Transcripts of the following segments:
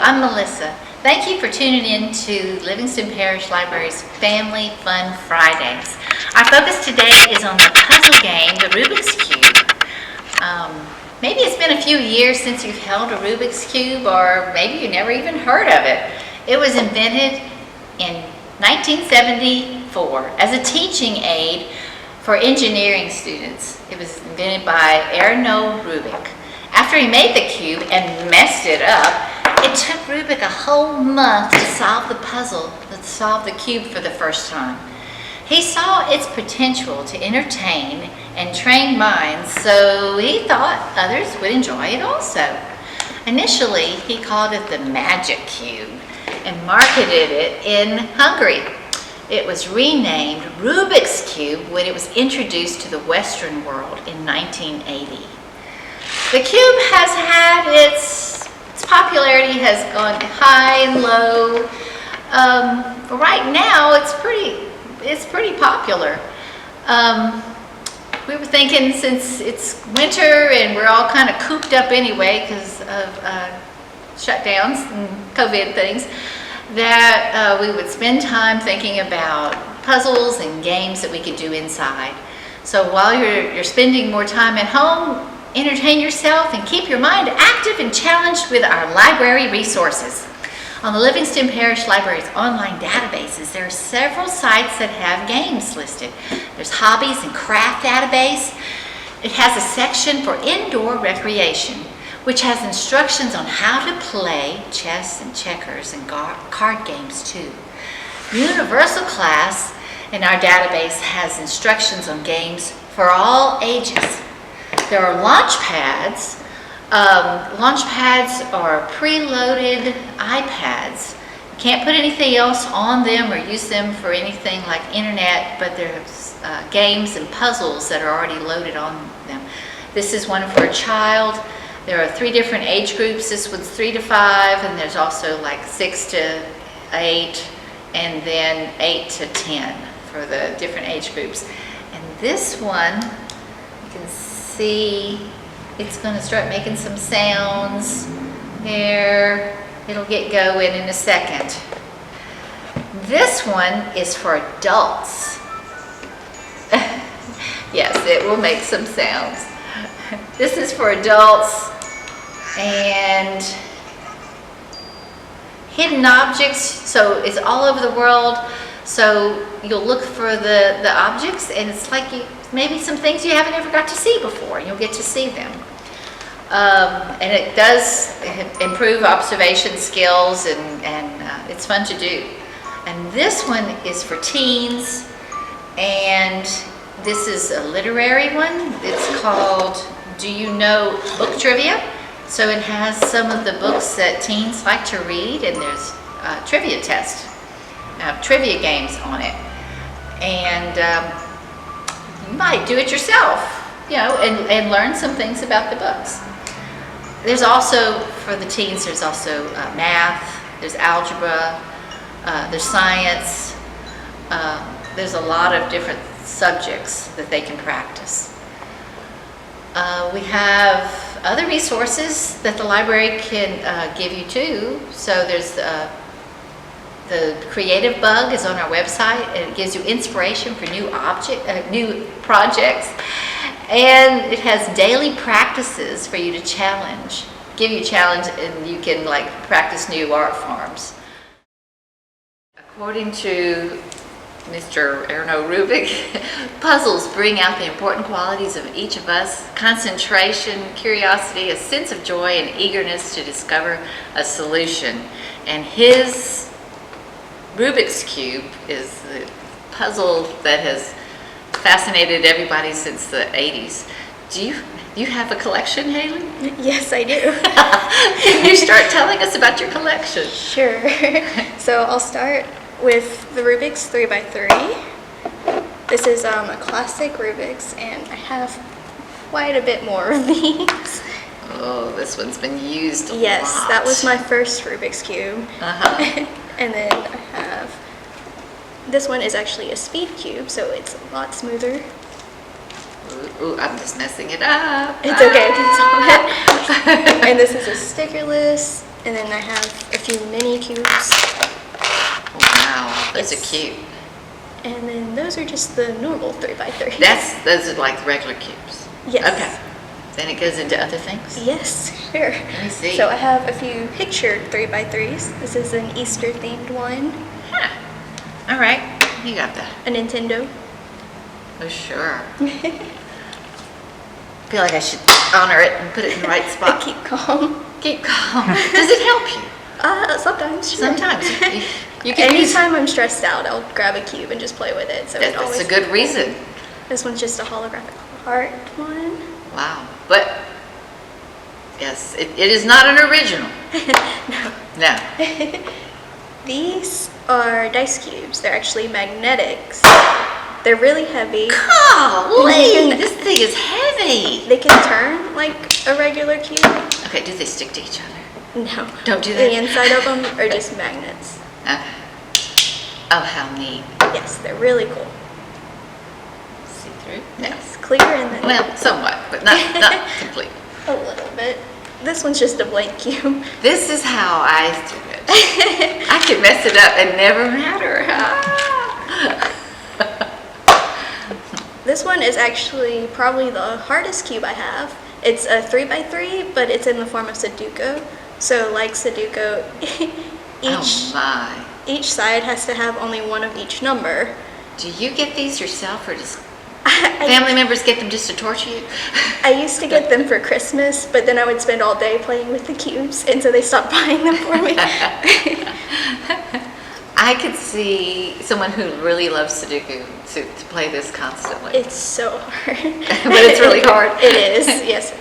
I'm Melissa. Thank you for tuning in to Livingston Parish Library's Family Fun Fridays. Our focus today is on the puzzle game, the Rubik's Cube. Maybe it's been a few years since you've held a Rubik's Cube, or maybe you never even heard of it. It was invented in 1974 as a teaching aid for engineering students. It was invented by Rubik. After he made the cube and messed it up, it took Rubik a whole month to solve the puzzle, to solve the cube for the first time. He saw its potential to entertain and train minds, so he thought others would enjoy it also. Initially, he called it the Magic Cube and marketed it in Hungary. It was renamed Rubik's Cube when it was introduced to the Western world in 1980. The cube has had its popularity has gone high and low. Right now, it's pretty popular. We were thinking, since it's winter and we're all kind of cooped up anyway because of shutdowns and COVID things, that we would spend time thinking about puzzles and games that we could do inside. So while you're spending more time at home, entertain yourself and keep your mind active and challenged with our library resources. On the Livingston Parish Library's online databases, there are several sites that have games listed. There's Hobbies and Craft database. It has a section for indoor recreation, which has instructions on how to play chess and checkers and card games too. Universal Class in our database has instructions on games for all ages. There are launch pads. Launch pads are preloaded iPads. You can't put anything else on them or use them for anything like internet, but there's games and puzzles that are already loaded on them. This is one for a child. There are 3 different age groups. This one's 3 to 5, and there's also like 6 to 8, and then 8 to 10 for the different age groups. And this one, you can see it's going to start making some sounds there. It'll get going in a second. This one is for adults. Yes, it will make some sounds. This is for adults, and hidden objects, so it's all over the world. So you'll look for the objects, and it's like maybe some things you haven't ever got to see before. You'll get to see them. And it does improve observation skills, and it's fun to do. And this one is for teens, and this is a literary one. It's called Do You Know Book Trivia? So it has some of the books that teens like to read, and there's a trivia test, trivia games on it. And you might do it yourself, and learn some things about the books. There's also, for the teens, there's also math, there's algebra, there's science. There's a lot of different subjects that they can practice. We have other resources that the library can give you too. So there's the Creative Bug is on our website, and it gives you inspiration for new projects. And it has daily practices for you to give you a challenge, and you can practice new art forms. According to Mr. Rubik, puzzles bring out the important qualities of each of us: concentration, curiosity, a sense of joy, and eagerness to discover a solution. And his Rubik's Cube is the puzzle that has fascinated everybody since the 80s. Do you have a collection, Haley? Yes, I do. Can you start telling us about your collection? Sure. So I'll start with the Rubik's 3x3. This is a classic Rubik's, and I have quite a bit more of these. Oh, this one's been used a lot. Yes, that was my first Rubik's Cube. Uh-huh. And then I have, this one is actually a speed cube, so it's a lot smoother. Ooh, I'm just messing it up. It's okay. It's all right. And this is a stickerless And then I have a few mini cubes. Wow, those Yes. are cute. And then those are just the normal 3x3. Those are like regular cubes. Yes. Okay. Then it goes into other things. Yes, sure. Let me see. So I have a few pictured 3x3s. This is an Easter themed one. Huh. All right, you got that. A Nintendo. Oh, sure. I feel like I should honor it and put it in the right spot. Keep calm. Keep calm. Does it help you? Sometimes. Sure. Sometimes. You can use. Anytime I'm stressed out, I'll grab a cube and just play with it. So it That's always. a good reason. This one's just a holographic heart one. Wow. But yes, it is not an original. No. No. These are dice cubes. They're actually magnetics. They're really heavy. Golly, this thing is heavy. They can turn like a regular cube. Okay, do they stick to each other? No. Don't do that. The inside of them are just magnets. Okay. Oh, how neat. Yes, they're really cool. See through? Yes, clear and then Well, somewhat, but not complete. a little bit. This one's just a blank cube. This is how I do it. I can mess it up and never matter. This one is actually probably the hardest cube I have. It's a 3x3, but it's in the form of Sudoku. So like Sudoku, Oh my. each side has to have only one of each number. Do you get these yourself or just I family members get them just to torture you? used to get them for Christmas, but then I would spend all day playing with the cubes, and so they stopped buying them for me. I could see someone who really loves Sudoku to play this constantly. It's so hard. But it's really hard. It is, yes.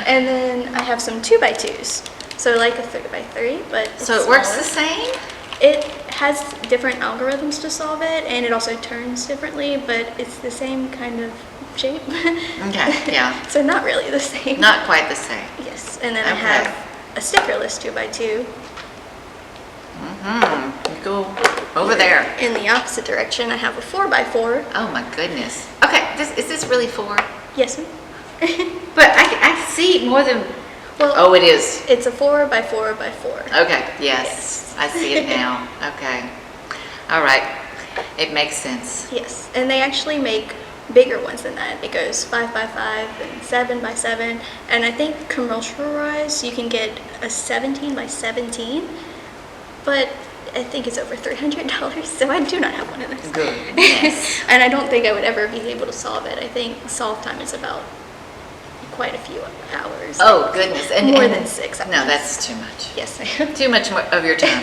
And then I have some 2x2s. So like a 3x3, but it's So it works smaller. the same? It has different algorithms to solve it, and it also turns differently, but it's the same kind of shape. Okay, yeah. So not really the same. Not quite the same. Yes, and then I Okay. have a stickerless 2x2 Mm-hmm. You go over there. in the opposite direction. I have a 4x4. Oh my goodness. Okay, is this really 4? Yes, ma'am. But I see more than. Well, Oh, it is. it's a 4x4x4. Okay, yes, I see it now. Okay. All right. It makes sense. Yes, and they actually make bigger ones than that. It goes 5x5 and 7x7, and I think commercial-wise you can get a 17x17, but I think it's over $300, so I do not have one of those. Good. Yes. And I don't think I would ever be able to solve it. I think solve time is about quite a few hours. Oh goodness. And More than 6 hours. No, that's too much. Yes, ma'am. Too much of your time.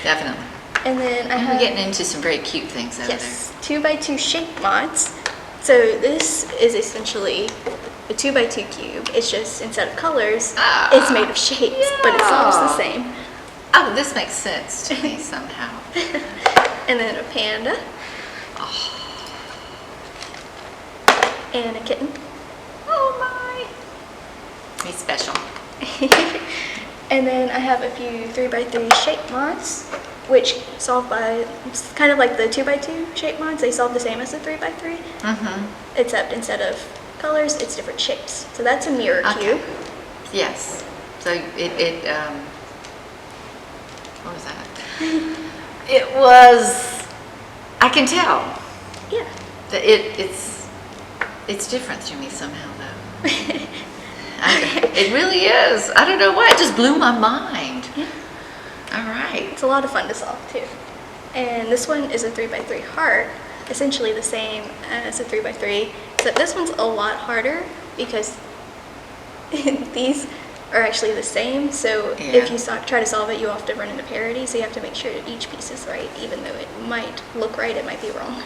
Definitely. And then I And have we're getting into some very cute things out yes, 2x2 shape mods. So this is essentially a 2x2 cube. It's just instead of colors, it's made of shapes, but it solves the Yeah. same. Oh, this makes sense to me somehow. And then a panda. And a kitten. Oh my. He's special. And then I have a few 3x3 shape mods, which solve by, it's kind of like the 2x2 shape mods. They solve the same as the 3x3, Mm-hmm. except instead of colors, it's different shapes. So that's a mirror Okay. cube. Yes. So what was that? It was, I can tell Yeah. that it's different to me somehow though. It really is. I don't know why, it just blew my mind. Yeah. All right. It's a lot of fun to solve too. And this one is a 3x3 heart, essentially the same as a 3x3, except this one's a lot harder because these are actually the same. So if you try to solve it, you often run into parity. So you have to make sure each piece is right, even though it might look right, it might be wrong.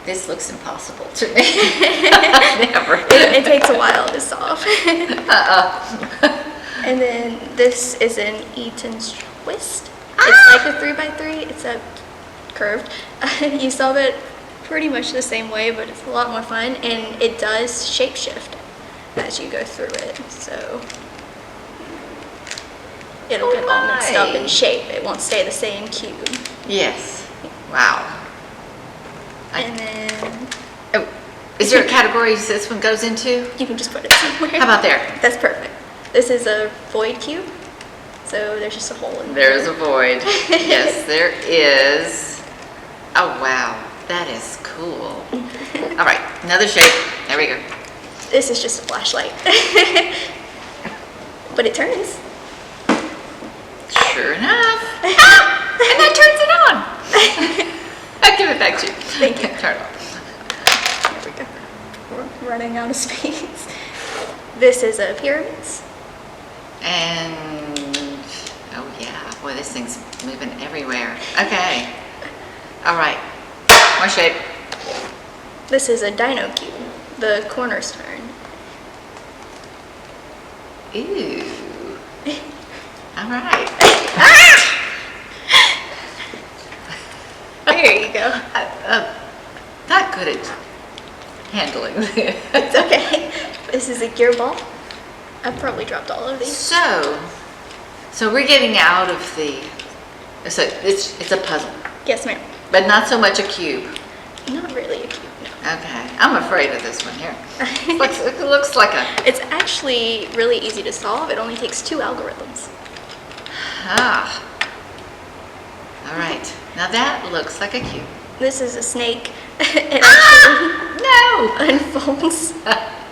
This looks impossible to me. Never. It takes a while to solve. And then this is an Eaton's twist. It's like a 3x3, except curved. You solve it pretty much the same way, but it's a lot more fun, and it does shapeshift as you go through it. So it'll get all mixed up in shape. It won't stay the same cube. Yes. Wow. And then Oh, is there a category this one goes into? you can just put it somewhere. How about there? That's perfect. This is a void cube. so there's just a hole in There's there. a void. Yes, there is. Oh, wow. That is cool. All right, another shape. There we go. This is just a flashlight. But it turns. Sure enough. Ah! And that turns it on. I'll give it back to you. Thank you. Turn it on. There we go. We're running out of space. This is a pyramids. And, oh yeah, boy, this thing's moving everywhere. Okay. All right, more shape. This is a Dino cube, the cornerstone. Ooh. All right. There you go. Not good at handling this. It's okay. This is a gear ball. I've probably dropped all of these. So we're getting out of the, so it's a puzzle, Yes, ma'am. but not so much a cube. Not really a cube, no. Okay, I'm afraid of this one here. It looks like a, It's actually really easy to solve. It only takes 2 algorithms. ah. All right, now that looks like a cube. This is a snake. It actually No. unfolds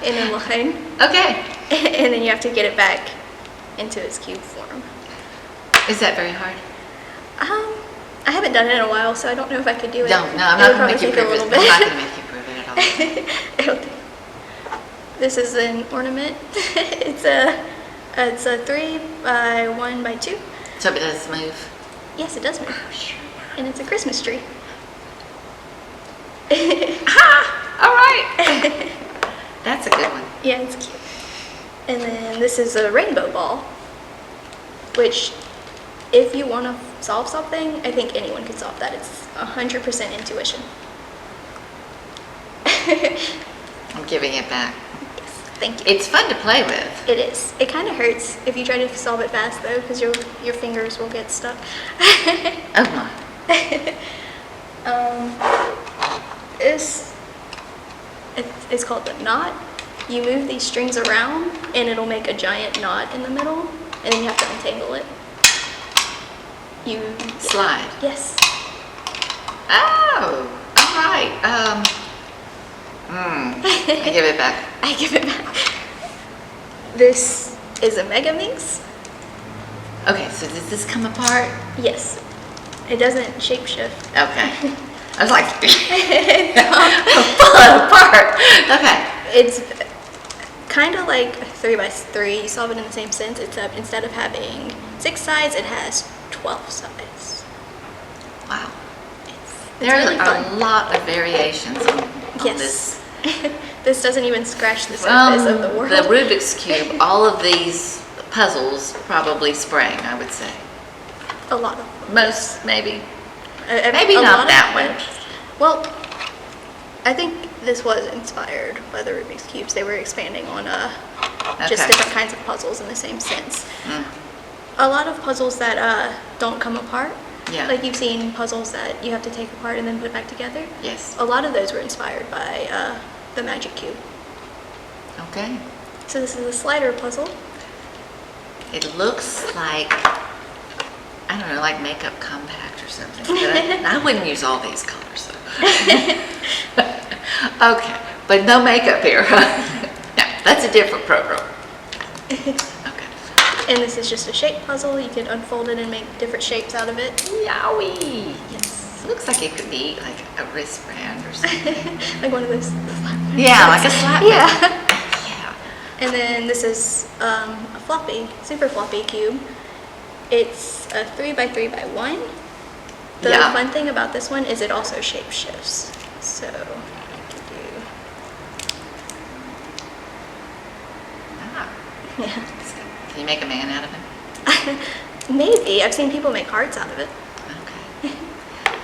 in a line, Okay, and then you have to get it back into its cube form. is that very hard? I haven't done it in a while, so I don't know if I could do it. No, I'm It not would gonna make you probably prove take it. a I'm little not bit. gonna make you prove it at all. This is an ornament. It's a 3 by 1 by 2. So it does move. Yes, it does move. And it's a Christmas tree. All right. That's a good one. Yeah, it's cute. And then this is a rainbow ball, which if you want to solve something, I think anyone can solve that. It's 100% intuition. I'm giving it back. Yes, thank you. It's fun to play with. It is. It kind of hurts if you try to solve it fast though, because your fingers will get stuck. Oh my. It's called the knot. You move these strings around and it'll make a giant knot in the middle, and then you have to untangle it. Slide. Yes. Oh, all right. I give it back. I give it back. This is a Mega Minx. Okay, so does this come apart? Yes. It doesn't shapeshift. Okay. I was like, falling apart. Okay. It's kind of like a 3 by 3. You solve it in the same sense, except instead of having 6 sides, it has 12 sides. Wow. It's There really are fun. a lot of variations on Yes. this. This doesn't even scratch the surface of the world. The Rubik's Cube, all of these puzzles probably sprang, I would say. A lot of them. Most, maybe. Maybe not that one. Well, I think this was inspired by the Rubik's Cubes. They were expanding on just Okay. different kinds of puzzles in the same sense. Mm. A lot of puzzles that don't come apart. Yeah. Like you've seen puzzles that you have to take apart and then put back together. Yes. A lot of those were inspired by the Magic Cube. Okay. So this is a slider puzzle. It looks like, I don't know, like makeup compact or something. But I wouldn't use all these colors though. Okay, but no makeup here. No, that's a different program. Okay. And this is just a shape puzzle. You can unfold it and make different shapes out of it. Yowie. Yes. It looks like it could be like a wristband or something. Like one of those. Yeah, like a slap. Yeah. Yeah. And then this is a floppy, super floppy cube. It's a 3 by 3 by 1. The Yeah. fun thing about this one is it also shape shifts. So you can do, Ah. yeah. Can you make a man out of him? Maybe. I've seen people make hearts out of it. Okay.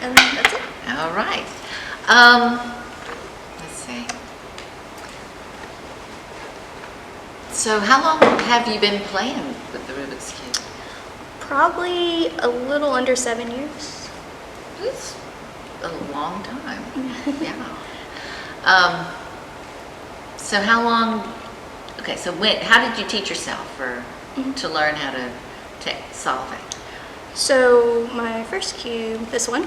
And that's it. All right. Let's see. So how long have you been playing with the Rubik's Cube? Probably a little under 7 years. It's a long time. Yeah. So how long, okay, so how did you teach yourself to learn how to solving? So my first cube, this one,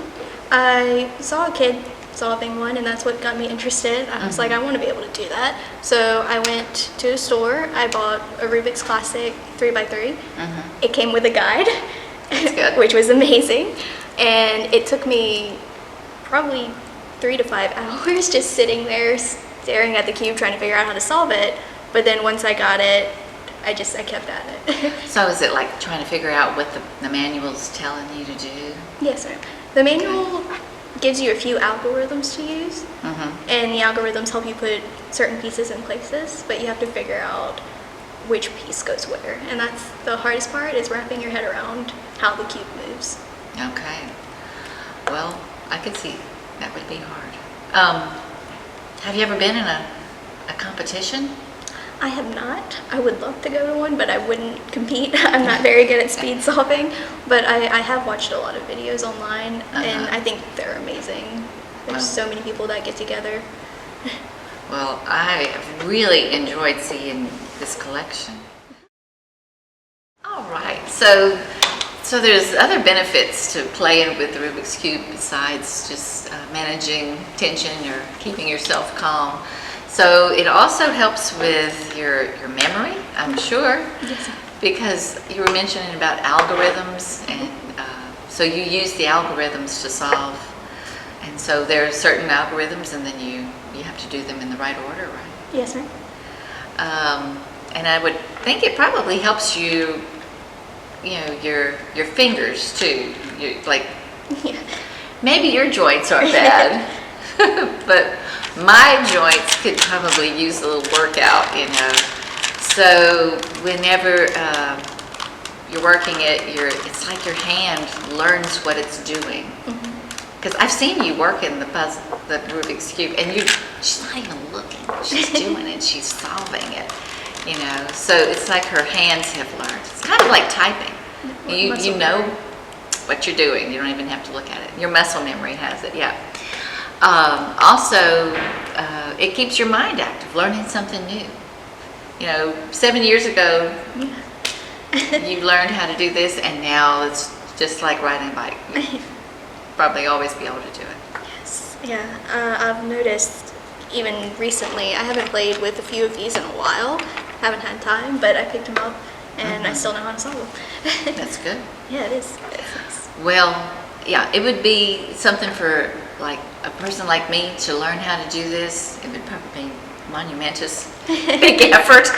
I saw a kid solving one, and that's what got me interested. I was like, I want to be able to do that. So I went to a store. I bought a Rubik's Classic 3x3. It came with a guide, which was amazing. And it took me probably 3 to 5 hours just sitting there staring at the cube trying to figure out how to solve it. But then once I got it, I kept at it. So is it like trying to figure out what the manual's telling you to do? Yes, sir. The manual gives you a few algorithms to use, and the algorithms help you put certain pieces in places, but you have to figure out which piece goes where. And that's the hardest part, is wrapping your head around how the cube moves. Okay. Well, I could see that would be hard. Have you ever been in a competition? I have not. I would love to go to one, but I wouldn't compete. I'm not very good at speed solving, but I have watched a lot of videos online, and I think they're amazing. There's so many people that get together. Well, I have really enjoyed seeing this collection. All right, so there's other benefits to playing with the Rubik's Cube besides just managing tension or keeping yourself calm. So it also helps with your memory, I'm sure, Yes. because you were mentioning about algorithms, and so you use the algorithms to solve, and so there are certain algorithms, and then you have to do them in the right order, right? Yes, ma'am. And I would think it probably helps you, your fingers too. Like, maybe your joints aren't bad, but my joints could probably use a little workout, So whenever you're working it, it's like your hand learns what it's doing. Because I've seen you working the Rubik's Cube, and she's not even looking. She's doing it. She's solving it. So it's like her hands have learned. It's kind of like typing. You know what you're doing. You don't even have to look at it. Your muscle memory has it. Yeah. Also, it keeps your mind active, learning something new. 7 years ago, you learned how to do this, and now it's just like riding a bike. You'll probably always be able to do it. Yes. Yeah. I've noticed even recently, I haven't played with a few of these in a while. Haven't had time, but I picked them up, and I still know how to solve them. That's good. Yeah, it is. It's nice. Well, yeah, it would be something for like a person like me to learn how to do this. It would probably be monumentous, big effort,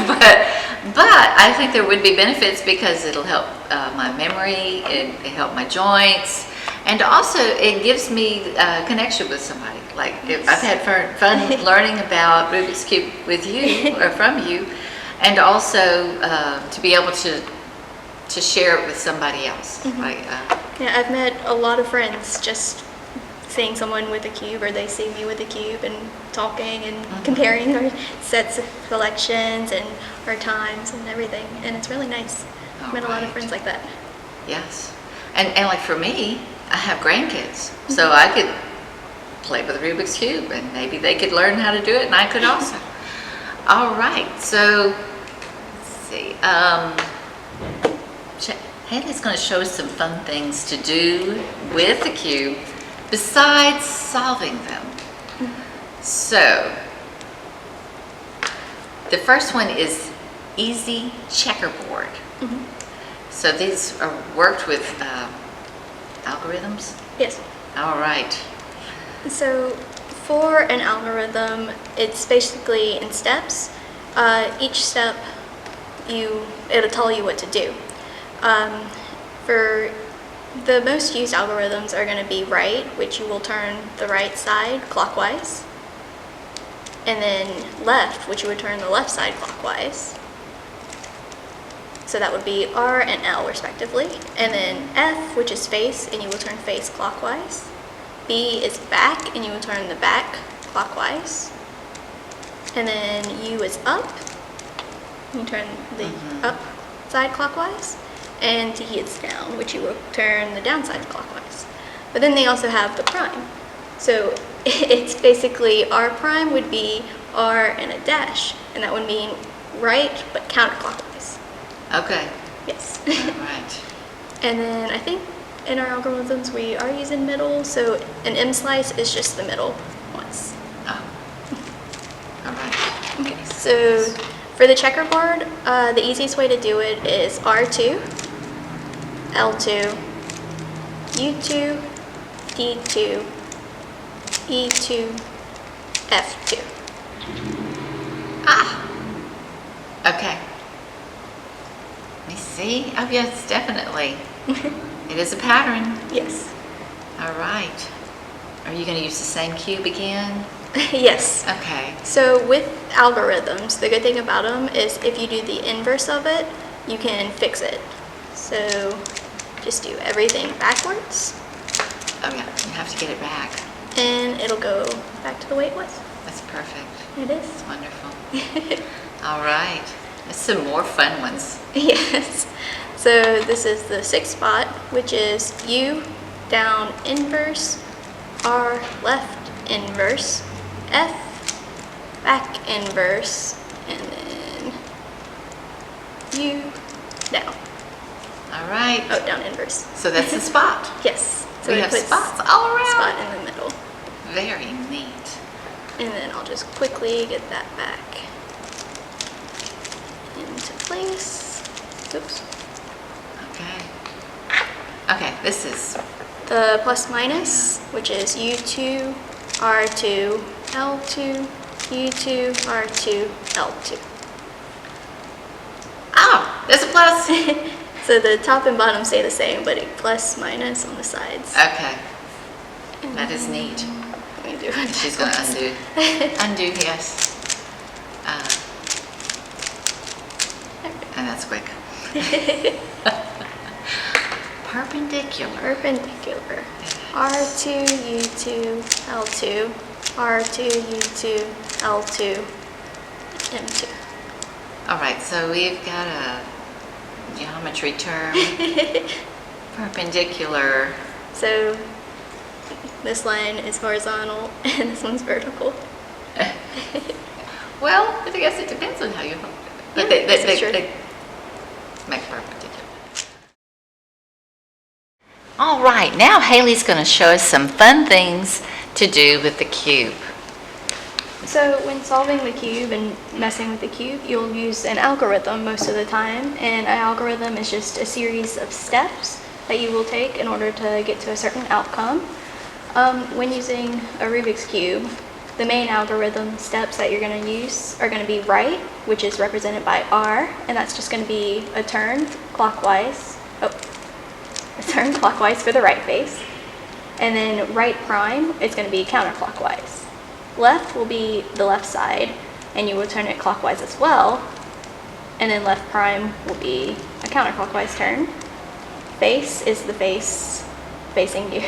but I think there would be benefits because it'll help my memory, it help my joints, and also it gives me a connection with somebody. Like I've had fun learning about Rubik's Cube with you or from you, and also to be able to share it with somebody else. Yeah, I've met a lot of friends just seeing someone with a cube, or they see me with a cube, and talking and comparing our sets of collections and our times and everything, and it's really nice. I've met a lot of friends like that. Yes, and like for me, I have grandkids, so I could play with the Rubik's Cube, and maybe they could learn how to do it, and I could also. All right, so let's see. Haley's going to show us some fun things to do with the cube besides solving them. So, the first one is easy checkerboard. So these are worked with algorithms? Yes. All right. So for an algorithm, it's basically in steps. Each step, it'll tell you what to do. For the most used algorithms are going to be right, which you will turn the right side clockwise, and then left, which you would turn the left side clockwise. So that would be R and L respectively. And then F, which is face, and you will turn face clockwise. B is back, and you will turn the back clockwise. And then U is up, you turn the up side clockwise. And T is down, which you will turn the down side clockwise. But then they also have the prime. So it's basically R prime would be R and a dash, and that would mean right but counterclockwise. Okay. Yes. All right. And then I think in our algorithms we are using middle, so an M slice is just the middle ones. Oh. All right. Okay, so for the checkerboard, the easiest way to do it is R2, L2, U2, D2, E2, F2. Ah. Okay. Let me see. Oh, yes, definitely. It is a pattern. Yes. All right. Are you going to use the same cube again? Yes. Okay. So with algorithms, the good thing about them is if you do the inverse of it, you can fix it. So just do everything backwards, Oh, yeah. You have to get it back. and it'll go back to the way it was. That's perfect. It is. It's wonderful. All right. There's some more fun ones. Yes. So this is the sixth spot, which is U down inverse, R left inverse, F back inverse, and then U down. All right. Oh, down inverse. So that's the spot. Yes. So We it have puts spots all around. spot in the middle. Very neat. And then I'll just quickly get that back into place. Oops. Okay. Okay, this is The plus minus, which is U2, R2, L2, U2, R2, L2. oh, there's a plus. So the top and bottom stay the same, but a plus minus on the sides. Okay, that is neat. Let me do it. She's gonna undo. Undo, yes. And that's quick. Perpendicular. Perpendicular. R2, U2, L2, R2, U2, L2, M2. All right, so we've got a geometry term. Perpendicular. So this line is horizontal and this one's vertical. Well, I guess it depends on how you hold it. But Yeah, this is true. they make perpendicular. All right, now Haley's going to show us some fun things to do with the cube. So when solving the cube and messing with the cube, you'll use an algorithm most of the time, and an algorithm is just a series of steps that you will take in order to get to a certain outcome. When using a Rubik's Cube, the main algorithm steps that you're going to use are going to be right, which is represented by R, and that's just going to be a turn clockwise. A turn clockwise for the right face. And then right prime is going to be counterclockwise. Left will be the left side, and you will turn it clockwise as well. And then left prime will be a counterclockwise turn. Face is the face facing you,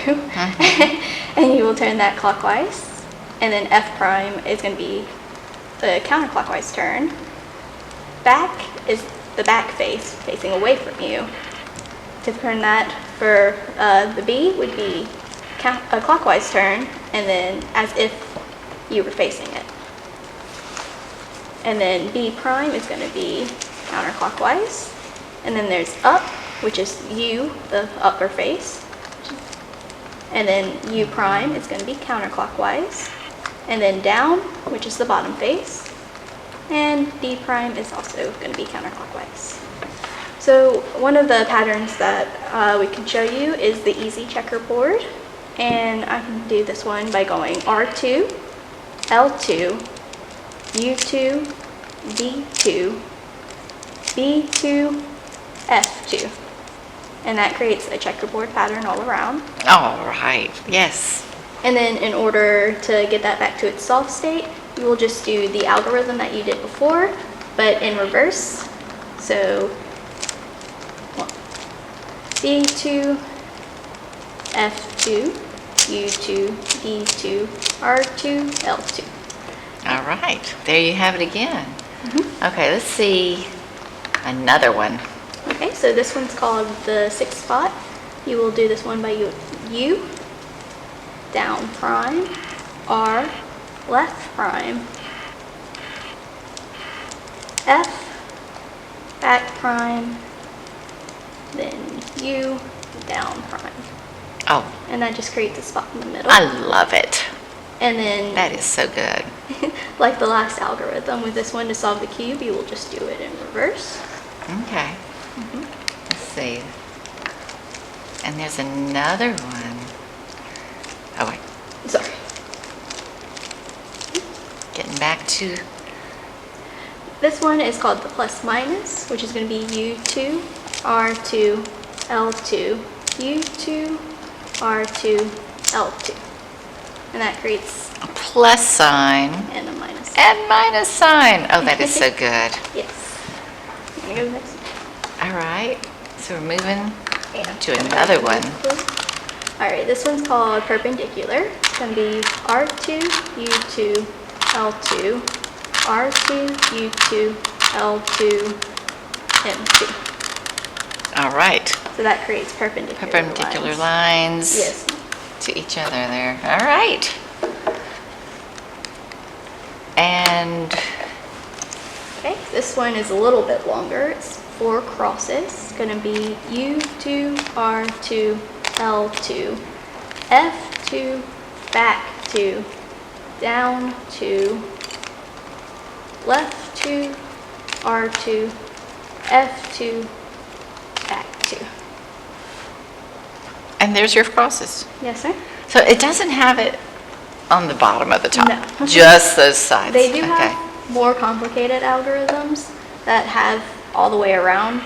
and you will turn that clockwise. And then F prime is going to be the counterclockwise turn. Back is the back face facing away from you. To turn that for the B would be a clockwise turn, and then as if you were facing it. And then B prime is going to be counterclockwise. And then there's up, which is U, the upper face. And then U prime is going to be counterclockwise. And then down, which is the bottom face. And D prime is also going to be counterclockwise. So one of the patterns that we can show you is the easy checkerboard. And I can do this one by going R2, L2, U2, D2, B2, F2. And that creates a checkerboard pattern all around. All right, yes. And then in order to get that back to its solved state, you will just do the algorithm that you did before, but in reverse. So B2, F2, U2, D2, R2, L2. All right, there you have it again. Okay, let's see another one. Okay, so this one's called the sixth spot. You will do this one by U, down prime, R, left prime, F, back prime, then U, down prime. Oh, And that just creates a spot in the middle. I love it. And then, That is so good. like the last algorithm, with this one to solve the cube, you will just do it in reverse. Okay. Let's see. And there's another one. Oh, wait. Sorry. Getting back to... This one is called the plus minus, which is going to be U2, R2, L2, U2, R2, L2. And that creates a plus sign. And a minus sign. And minus sign. Oh, that is so good. Yes. I'm going to go next. All right. So we're moving to another one. All right, this one's called perpendicular. It's going to be R2, U2, L2, R2, U2, L2, M2. All right. So that creates perpendicular lines. Yes. To each other there. All right. And okay, this one is a little bit longer. It's 4 crosses. It's going to be U2, R2, L2, F2, back 2, down 2, left 2, R2, F2, back 2. and there's your crosses. Yes, sir. So it doesn't have it on the bottom of the top. No. Just those sides. They do have more complicated algorithms that have all the way around,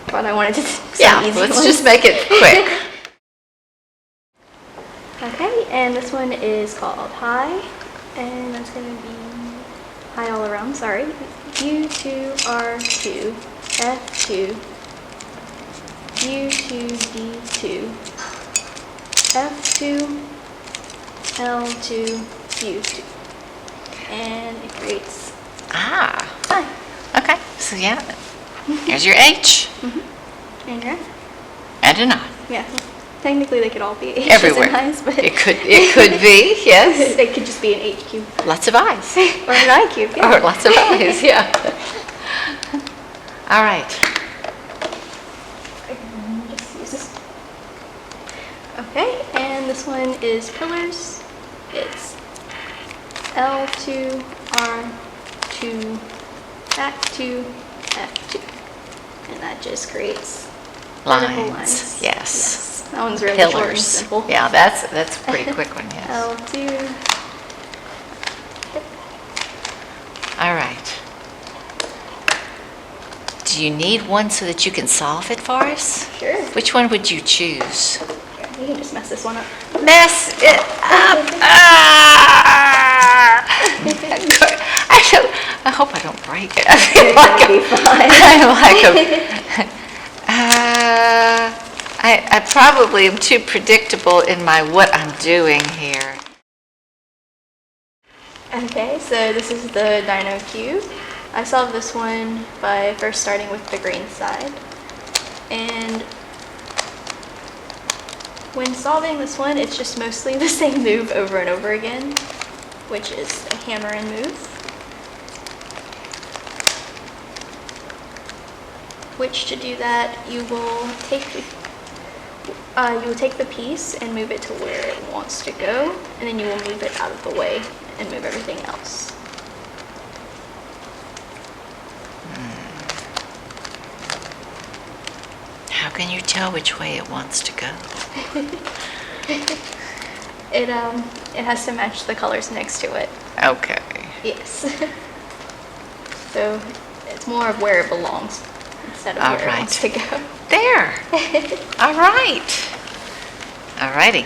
but I wanted to some easy let's ones. just make it quick. Okay, and this one is called high, and that's going to be high all around, sorry. U2, R2, F2, U2, D2, F2, L2, U2. And it creates Ah. high. Okay. So yeah. Here's your H. And your F. And an I. Yeah. Technically they could all be H's Everywhere. and I's, but It could be, yes. it could just be an H cube. Lots of I's. Or an I cube, yeah. Or lots of I's, yeah. All right. Just use this. Okay, and this one is pillars. It's L2, R2, back 2, F2. And that just creates vertical lines. Yes. That one's really short and Pillars. simple. Yeah, that's a pretty quick one, yes. L2. All right. Do you need one so that you can solve it for us? Sure. Which one would you choose? You can just mess this one up. Mess it up. Ah! I hope I don't break it. I feel like It'll be fine. I probably am too predictable in my what I'm doing here. Okay, so this is the Dino cube. I solved this one by first starting with the green side. And when solving this one, it's just mostly the same move over and over again, which is a hammer and move. Which to do that, you will take the piece and move it to where it wants to go, and then you will move it out of the way and move everything else. How can you tell which way it wants to go? It has to match the colors next to it. Okay. Yes. So it's more of where it belongs instead of All where right. it wants to go. There. All right. All righty.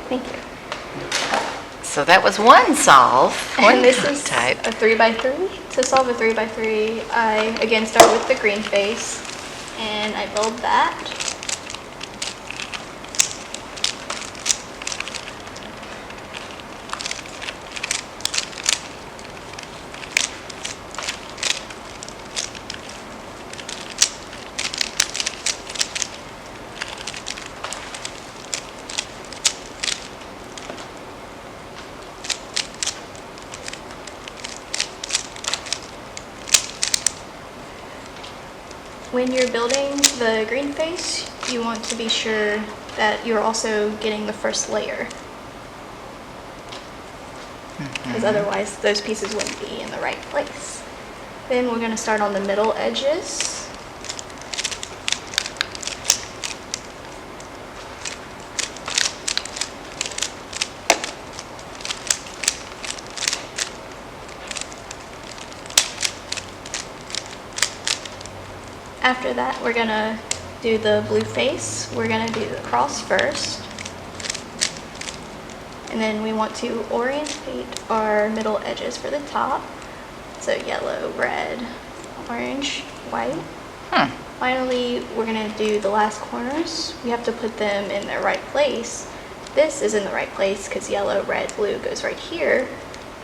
Thank you. So that was one solve. One And this is type. a 3x3. To solve a 3x3, I again start with the green face and I build that. When you're building the green face, you want to be sure that you're also getting the first layer. Because otherwise those pieces wouldn't be in the right place. Then we're going to start on the middle edges. After that, we're going to do the blue face. We're going to do the cross first. And then we want to orientate our middle edges for the top. So yellow, red, orange, white. Finally, we're going to do the last corners. We have to put them in their right place. This is in the right place because yellow, red, blue goes right here.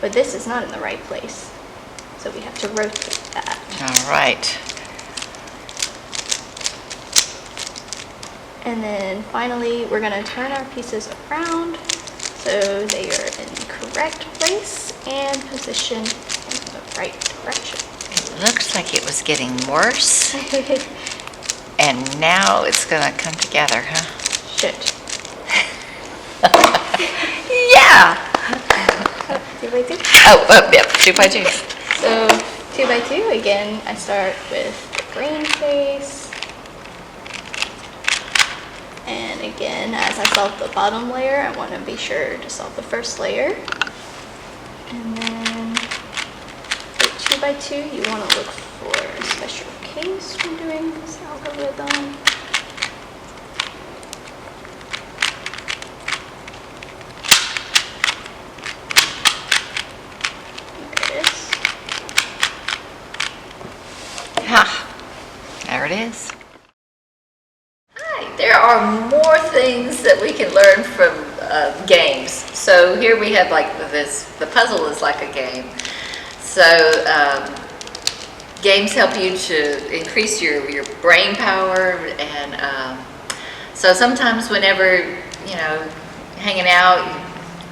But this is not in the right place. So we have to rotate that. All right. And then finally, we're going to turn our pieces around so they are in the correct place and position in the right direction. It looks like it was getting worse. And now it's going to come together, huh? Should. Yeah. 2 by 2? Oh, yep, 2 by 2. So 2 by 2, again, I start with the green face. And again, as I solve the bottom layer, I want to be sure to solve the first layer. And then for 2 by 2, you want to look for a special case when doing this algorithm. There it is. Ha, there it is. There are more things that we can learn from games. So here we have like this, the puzzle is like a game. So games help you to increase your brain power, and so sometimes whenever, you know, hanging out,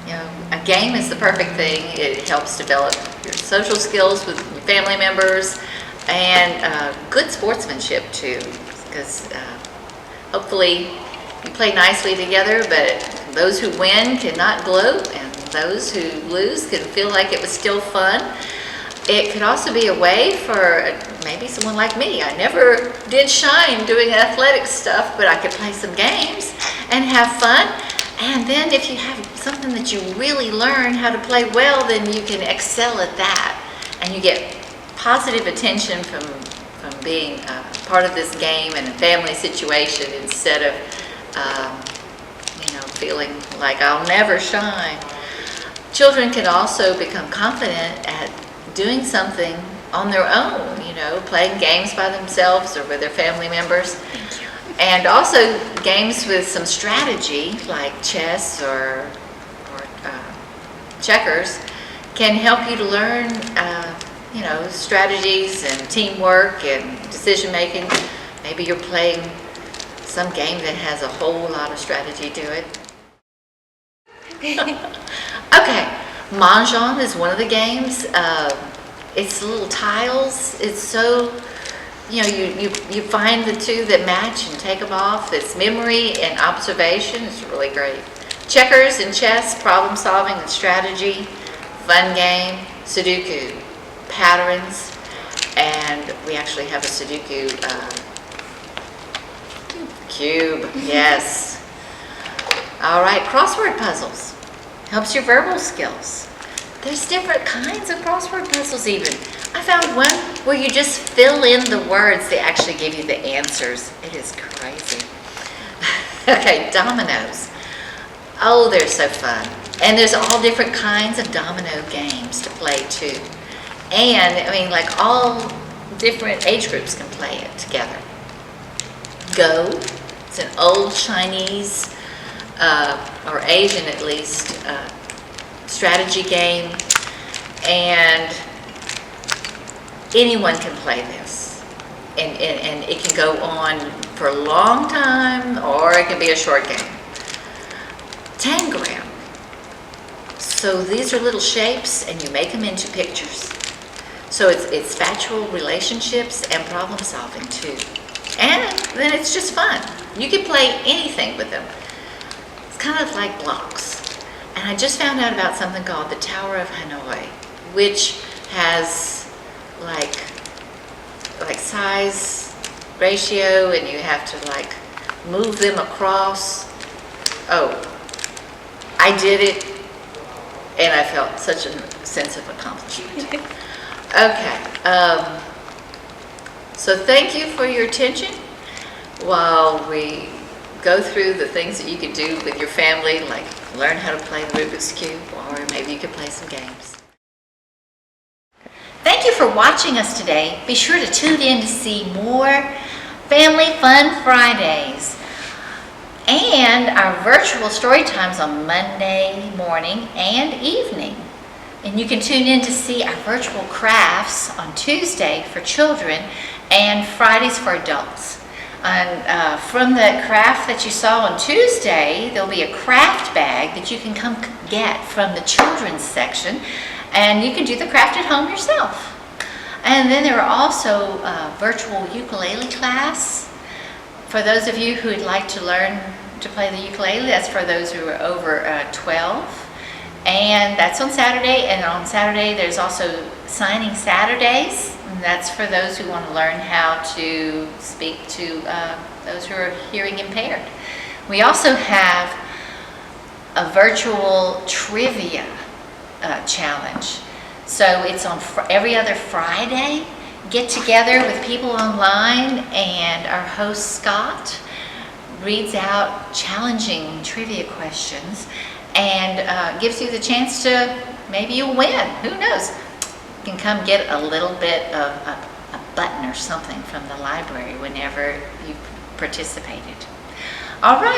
you know, a game is the perfect thing. It helps develop your social skills with your family members and good sportsmanship too, because hopefully you play nicely together, but those who win cannot gloat, and those who lose can feel like it was still fun. It could also be a way for maybe someone like me. I never did shine doing athletic stuff, but I could play some games and have fun. And then if you have something that you really learn how to play well, then you can excel at that. And you get positive attention from being part of this game and a family situation, instead of you know, feeling like I'll never shine. Children can also become confident at doing something on their own, you know, playing games by themselves or with their family members. Thank you. And also games with some strategy, like chess or checkers, can help you to learn you know, strategies and teamwork and decision making. Maybe you're playing some game that has a whole lot of strategy to it. Okay, Mahjong is one of the games. It's little tiles. It's so, you know, you find the two that match and take them off. It's memory and observation. It's really great. Checkers and chess, problem solving and strategy, fun game. Sudoku, patterns, and we actually have a Sudoku cube. Yes. All right, crossword puzzles. Helps your verbal skills. There's different kinds of crossword puzzles even. I found one where you just fill in the words. They actually give you the answers. It is crazy. Okay, dominoes. Oh, they're so fun. And there's all different kinds of domino games to play too. And, I mean, like all different age groups can play it together. Go. It's an old Chinese, or Asian at least, strategy game. And anyone can play this. And it can go on for a long time, or it can be a short game. Tangram. So these are little shapes, and you make them into pictures. So it's factual relationships and problem solving too. And then it's just fun. You can play anything with them. It's kind of like blocks. And I just found out about something called the Tower of Hanoi, which has like size ratio, and you have to like move them across. Oh, I did it, and I felt such a sense of accomplishment. Okay, so thank you for your attention while we go through the things that you could do with your family, like learn how to play the Rubik's Cube, or maybe you could play some games. Thank you for watching us today. Be sure to tune in to see more Family Fun Fridays and our virtual story times on Monday morning and evening. And you can tune in to see our virtual crafts on Tuesday for children and Fridays for adults. And from the craft that you saw on Tuesday, there'll be a craft bag that you can come get from the children's section, and you can do the craft at home yourself. And then there are also virtual ukulele class for those of you who would like to learn to play the ukulele. That's for those who are over 12. And that's on Saturday. And on Saturday, there's also signing Saturdays. And that's for those who want to learn how to speak to those who are hearing impaired. We also have a virtual trivia challenge. So it's on every other Friday. Get together with people online, and our host Scott reads out challenging trivia questions and gives you the chance to, maybe you'll win, who knows. You can come get a little bit of a button or something from the library whenever you participated. All right.